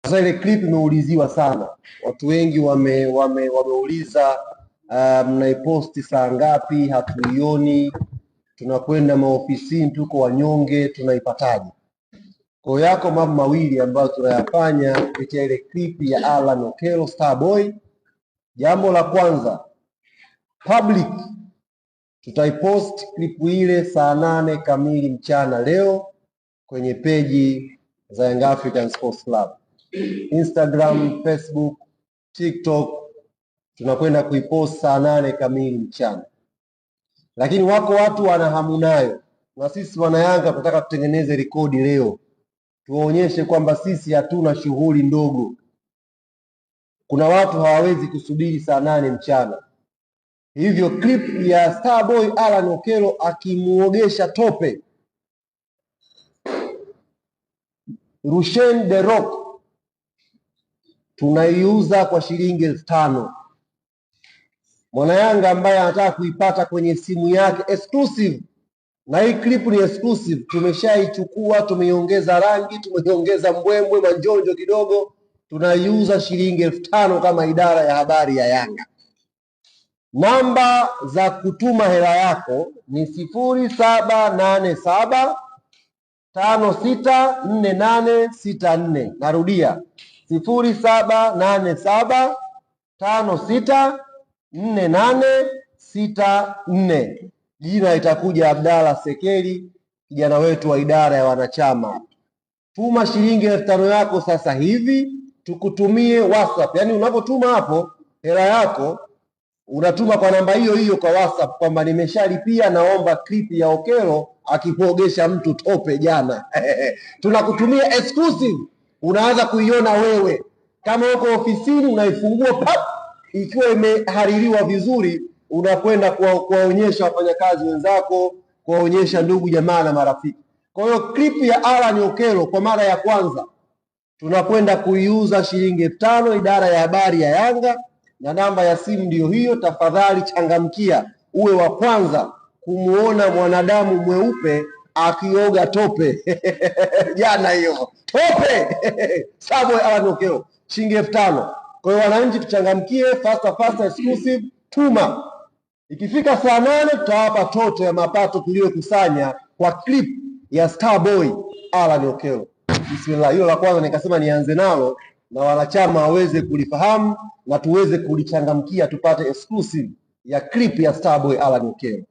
Sasa ile clip imeuliziwa sana, watu wengi wameuliza mnaiposti saa ngapi? Hatuioni, tunakwenda maofisini, tuko wanyonge, tunaipataje? Kwa yako mambo mawili ambayo tunayafanya kupitia ile clip ya Allan Okello Starboy. Jambo la kwanza, public tutaipost clip ile saa 8 kamili mchana leo kwenye peji za Young African Sports Club, Instagram, Facebook, TikTok, tunakwenda kuipost saa 8 kamili mchana. Lakini wako watu wana hamu nayo, na sisi wana Yanga tunataka tutengeneze rekodi leo, tuwaonyeshe kwamba sisi hatuna shughuli ndogo. Kuna watu hawawezi kusubiri saa 8 mchana. Hivyo clip ya Starboy Allan Okello akimuogesha tope Rushen De Rock tunaiuza kwa shilingi 5,000. Mwana Yanga ambaye anataka kuipata kwenye simu yake exclusive, na hii clip ni exclusive, tumeshaichukua, tumeiongeza rangi, tumeiongeza mbwembwe manjonjo kidogo, tunaiuza shilingi 5,000 kama idara ya habari ya Yanga. Namba za kutuma hela yako ni 0787 564864. Narudia 0787 564864. Jina itakuja Abdalla Sekeli, kijana wetu wa idara ya wanachama. Tuma shilingi 5,000 yako sasa hivi, tukutumie WhatsApp. Yaani unapotuma hapo hela yako unatuma kwa namba hiyo hiyo kwa WhatsApp kwamba nimeshalipia, naomba clip ya Okello akipogesha mtu tope jana. Tunakutumia exclusive, unaanza kuiona wewe. Kama uko ofisini unaifungua pap, ikiwa imehaririwa vizuri, unakwenda kuwaonyesha wafanyakazi wenzako, kuwaonyesha ndugu jamaa na marafiki. Kwa hiyo clip ya Allan Okello kwa mara ya kwanza tunakwenda kuiuza shilingi 5,000 idara ya habari ya Yanga, na namba ya simu ndiyo hiyo. Tafadhali changamkia, uwe wa kwanza kumuona mwanadamu mweupe akioga tope jana hiyo tope Starboy Allan Okello shilingi 5,000. Kwa hiyo wananchi tuchangamkie, fast exclusive, tuma. Ikifika saa 8 tutawapa toto ya mapato tuliyokusanya kwa clip ya Starboy Allan Okello. Bismillah. Hilo la kwanza nikasema nianze nalo na wanachama waweze kulifahamu na tuweze kulichangamkia, tupate exclusive ya clip ya Starboy Allan Okello.